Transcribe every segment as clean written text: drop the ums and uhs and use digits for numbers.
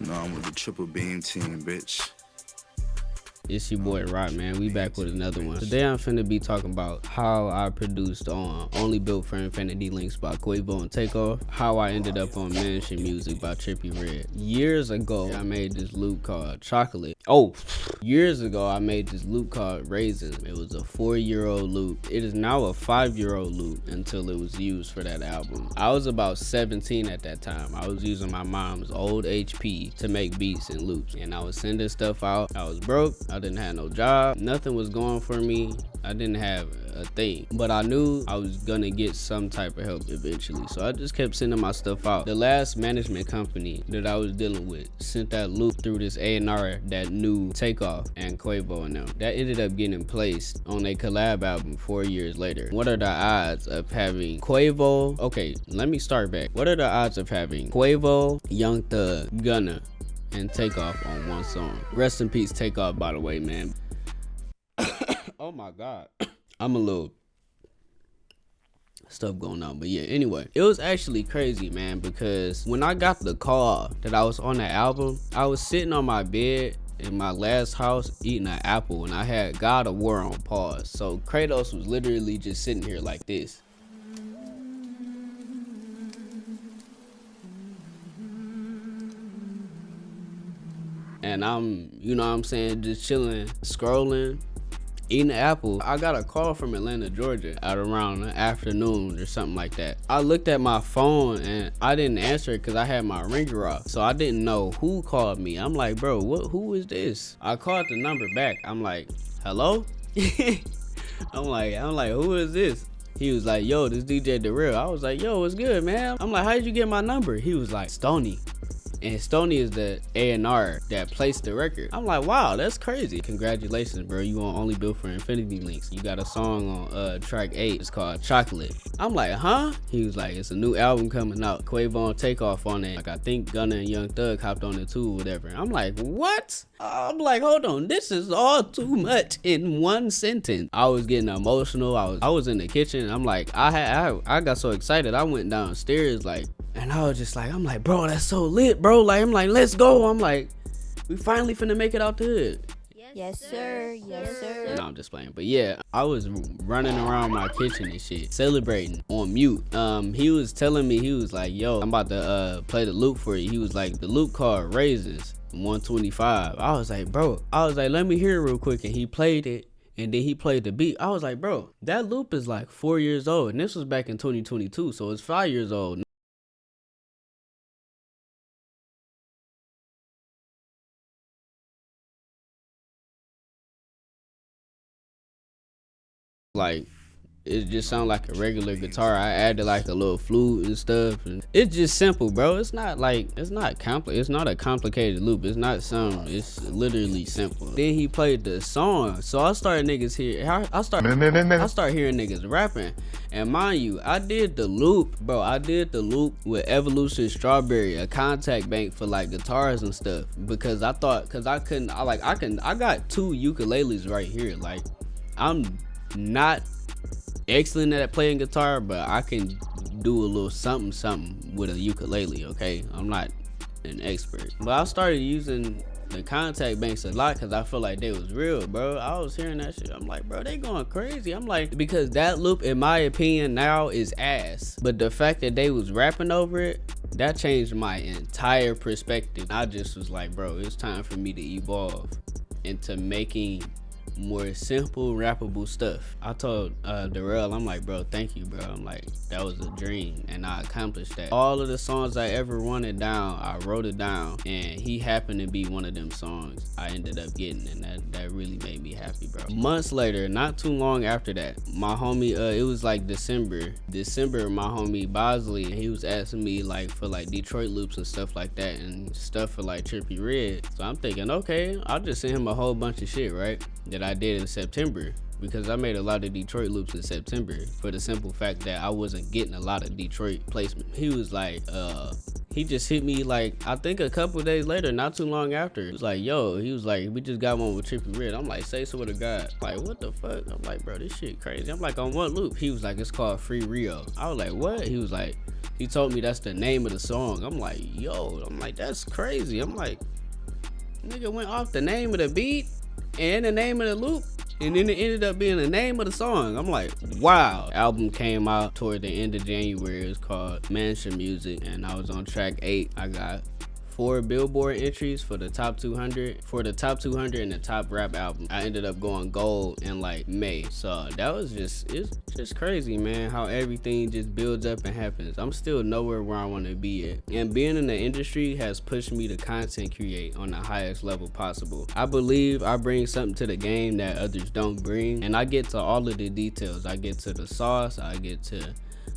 No, I'm with the triple beam team, bitch. It's your boy Rock, man. We back with another one. Today I'm finna be talking about how I produced on Only Built for Infinity Links by Quavo and Takeoff, how I ended up on Mansion Music by Trippie Redd. Years ago, I made this loop called Chocolate. Years ago, I made this loop called Raisin. It was a 4-year-old loop. It is now a 5-year-old loop until it was used for that album. I was about 17 at that time. I was using my mom's old HP to make beats and loops, and I was sending stuff out. I was broke. I didn't have no job. Nothing was going for me. I didn't have a thing, but I knew I was gonna get some type of help eventually. So I just kept sending my stuff out. The last management company that I was dealing with sent that loop through this A&R that knew Takeoff and Quavo and them. That ended up getting placed on a collab album 4 years later. What are the odds of having Quavo? Okay, let me start back. What are the odds of having Quavo, Young Thug, Gunna, and Takeoff on one song? Rest in peace, Takeoff, by the way, man. Oh my God. I'm a little stuff going on, but yeah, anyway, it was actually crazy, man, because when I got the call that I was on the album, I was sitting on my bed in my last house eating an apple, and I had God of War on pause. So Kratos was literally just sitting here like this. And I'm, you know what I'm saying, just chilling, scrolling, eating an apple. I got a call from Atlanta, Georgia at around the afternoon or something like that. I looked at my phone and I didn't answer it because I had my ringer off. So I didn't know who called me. I'm like, bro, who is this? I called the number back. I'm like, hello? I'm like, who is this? He was like, yo, this DJ Darrell. I was like, yo, what's good, man? I'm like, how did you get my number? He was like, Stony. And Stony is the A&R that placed the record. I'm like, wow, that's crazy. Congratulations, bro. You on Only Built for Infinity Links. You got a song on track 8. It's called Chocolate. I'm like, huh? He was like, it's a new album coming out. Quavo and Takeoff on it. Like, I think Gunna and Young Thug hopped on it too or whatever. I'm like, what? I'm like, hold on. This is all too much in one sentence. I was getting emotional. I was in the kitchen. I'm like, I got so excited. I went downstairs like, and I was just like, I'm like, bro, that's so lit, bro. Like, I'm like, let's go. I'm like, we finally finna make it out the hood. Yes, sir. Yes, sir. No, I'm just playing. But yeah, I was running around my kitchen and shit, celebrating on mute. He was telling me, he was like, yo, I'm about to play the loop for you. He was like, the loop called Raisins 125. I was like, bro, let me hear it real quick. And he played it. And then he played the beat. I was like, bro, that loop is like 4 years old. And this was back in 2022. So it's 5 years old. Like, it just sounded like a regular guitar. I added like a little flute and stuff, and it's just simple, bro. It's not a complicated loop. It's not something. It's literally simple. Then he played the song, so I started hearing niggas rapping. And mind you, I did the loop, bro. I did the loop with Evolution Strawberry, a contact bank for like guitars and stuff, because I got 2 ukuleles right here. Like, I'm not excellent at playing guitar, but I can do a little something with a ukulele, okay? I'm not an expert, but I started using the contact banks a lot because I feel like they was real, bro. I was hearing that shit. I'm like, bro, they going crazy. I'm like, because that loop, in my opinion, now is ass, but the fact that they was rapping over it, that changed my entire perspective. I just was like, bro, it's time for me to evolve into making more simple rappable stuff. I told Darrell, I'm like, bro, thank you, bro. I'm like, that was a dream and I accomplished that. All of the songs I ever wanted down, I wrote it down, and he happened to be one of them songs I ended up getting, and that really made me happy, bro. Months later, not too long after that, my homie, it was like December, my homie Bosley, and he was asking me like for like Detroit loops and stuff like that, and stuff for like Trippie Redd. So I'm thinking, okay, I'll just send him a whole bunch of shit, right, that I did in September, because I made a lot of Detroit loops in September for the simple fact that I wasn't getting a lot of Detroit placement. He was like, he just hit me like, I think a couple days later, not too long after. He was like, yo, he was like, we just got one with Trippie Redd. I'm like, say swear to God. Like, what the fuck? I'm like, bro, this shit crazy. I'm like, on what loop? He was like, it's called Free Rio. I was like, what? He was like, He told me that's the name of the song. I'm like, yo, that's crazy. I'm like, nigga went off the name of the beat and the name of the loop, and then it ended up being the name of the song. I'm like, wow. Album came out toward the end of January. It's called Mansion Music, and I was on track 8. I got 4 Billboard entries for the top 200 and the top rap album. I ended up going gold in like May. So that was it's just crazy, man, how everything just builds up and happens. I'm still nowhere where I want to be at, and being in the industry has pushed me to content create on the highest level possible. I believe I bring something to the game that others don't bring, and I get to all of the details. I get to the sauce, I get to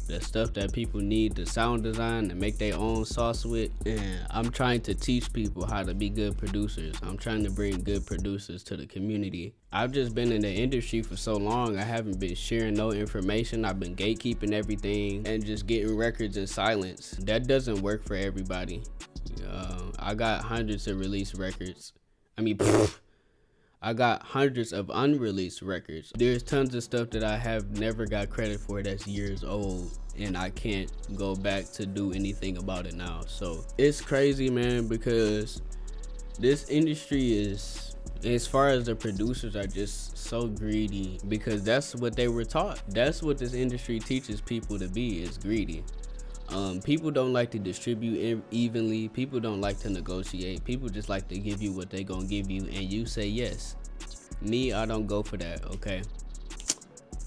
the stuff that people need, the sound design to make their own sauce with, and I'm trying to teach people how to be good producers. I'm trying to bring good producers to the community. I've just been in the industry for so long, I haven't been sharing no information. I've been gatekeeping everything and just getting records in silence. That doesn't work for everybody. I got hundreds of released records. I got hundreds of unreleased records. There's tons of stuff that I have never got credit for that's years old, and I can't go back to do anything about it now. So it's crazy, man, because this industry is, as far as the producers are just so greedy, because that's what they were taught. That's what this industry teaches people to be, is greedy. People don't like to distribute evenly. People don't like to negotiate. People just like to give you what they gonna give you and you say yes. Me, I don't go for that, okay?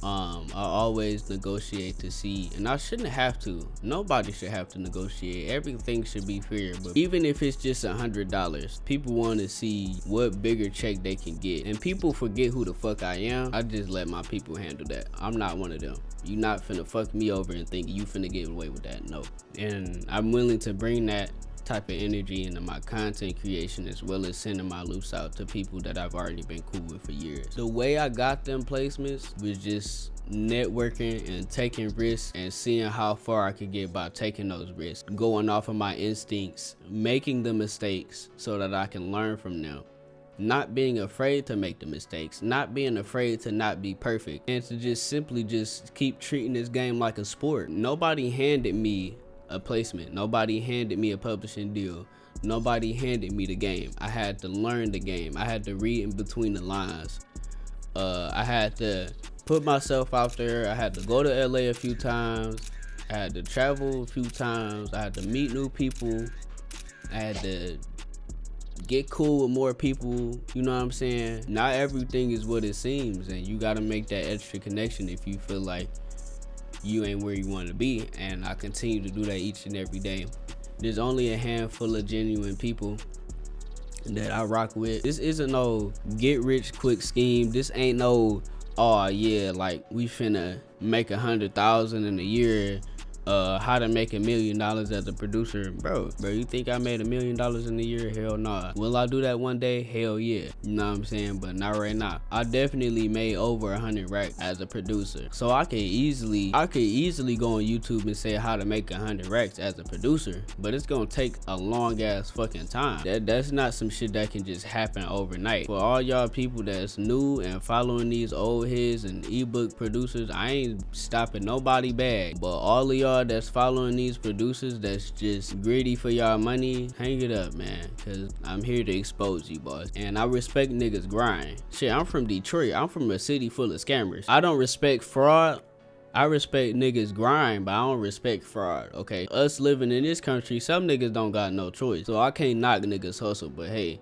I always negotiate to see, and I shouldn't have to. Nobody should have to negotiate. Everything should be fair, but even if it's just $100, people want to see what bigger check they can get, and people forget who the fuck I am. I just let my people handle that. I'm not one of them. You not finna fuck me over and think you finna get away with that. No. And I'm willing to bring that type of energy into my content creation, as well as sending my loops out to people that I've already been cool with for years. The way I got them placements was just networking and taking risks and seeing how far I could get by taking those risks, going off of my instincts, making the mistakes so that I can learn from them. Not being afraid to make the mistakes, not being afraid to not be perfect, and to just simply just keep treating this game like a sport. Nobody handed me a placement. Nobody handed me a publishing deal. Nobody handed me the game. I had to learn the game. I had to read in between the lines. I had to put myself out there. I had to go to LA a few times. I had to travel a few times. I had to meet new people. I had to get cool with more people, you know what I'm saying? Not everything is what it seems, and you gotta make that extra connection if you feel like you ain't where you want to be. And I continue to do that each and every day. There's only a handful of genuine people that I rock with. This isn't no get rich quick scheme. This ain't no, oh yeah, like we finna make 100,000 in a year. How to make $1 million as a producer. Bro, you think I made $1 million in a year? Hell nah. Will I do that one day? Hell yeah. You know what I'm saying? But not right now. I definitely made over 100 racks as a producer. So I could easily go on YouTube and say how to make 100 racks as a producer, but it's gonna take a long ass fucking time. That's not some shit that can just happen overnight. For all y'all people that's new and following these old heads and ebook producers, I ain't stopping nobody bag, but all of y'all that's following these producers that's just greedy for y'all money, hang it up, man, cause I'm here to expose you, boss. And I respect niggas grind. Shit, I'm from Detroit. I'm from a city full of scammers. I don't respect fraud. I respect niggas grind, but I don't respect fraud, okay? Us living in this country, some niggas don't got no choice, so I can't knock niggas hustle, but hey,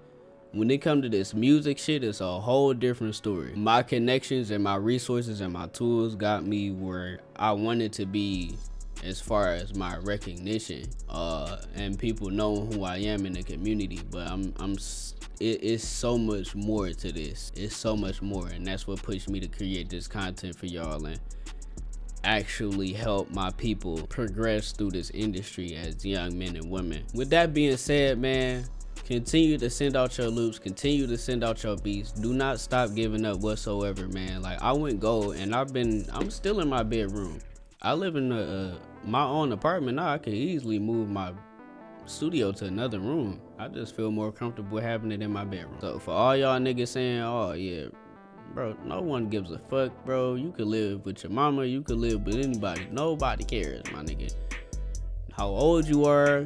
when it comes to this music shit, it's a whole different story. My connections and my resources and my tools got me where I wanted to be as far as my recognition and people knowing who I am in the community, but it's so much more to this. It's so much more, and that's what pushed me to create this content for y'all and actually help my people progress through this industry as young men and women. With that being said, man, continue to send out your loops, continue to send out your beats. Do not stop giving up whatsoever, man. Like, I went gold and I'm still in my bedroom. I live in my own apartment now. I could easily move my studio to another room. I just feel more comfortable having it in my bedroom. So for all y'all niggas saying, oh yeah, bro, no one gives a fuck, bro. You could live with your mama, you could live with anybody. Nobody cares, my nigga. how old you are.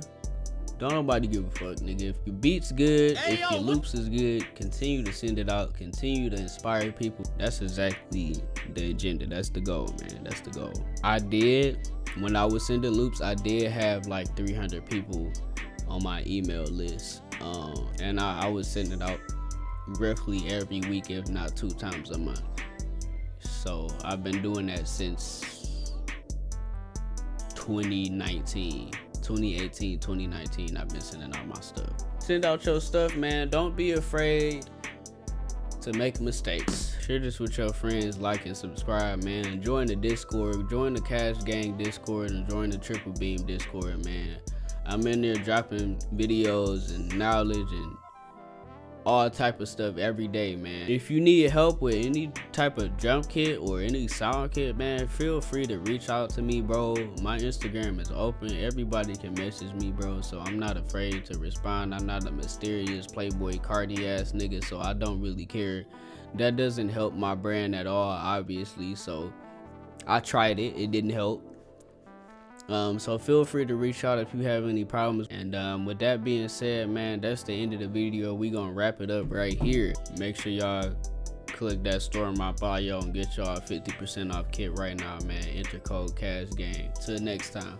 Don't nobody give a fuck, nigga. If your beat's good, if your loops is good, continue to send it out. Continue to inspire people. That's exactly the agenda. That's the goal, man. That's the goal. When I was sending loops, I did have like 300 people on my email list. And I was sending it out roughly every week, if not 2 times a month. So I've been doing that since 2018, 2019, I've been sending out my stuff. Send out your stuff, man. Don't be afraid to make mistakes. Share this with your friends, like and subscribe, man. And join the Discord, join the Cash Gang Discord, and join the Triple Beam Discord, man. I'm in there dropping videos and knowledge and all type of stuff every day, man. If you need help with any type of drum kit or any sound kit, man, feel free to reach out to me, bro. My Instagram is open. Everybody can message me, bro, so I'm not afraid to respond. I'm not a mysterious Playboy Cardi ass nigga, so I don't really care. That doesn't help my brand at all, obviously, so I tried it. It didn't help. So feel free to reach out if you have any problems. And with that being said, man, that's the end of the video. We gonna wrap it up right here. Make sure y'all click that store in my bio and get y'all 50% off kit right now, man. Enter code CashGang. Till next time.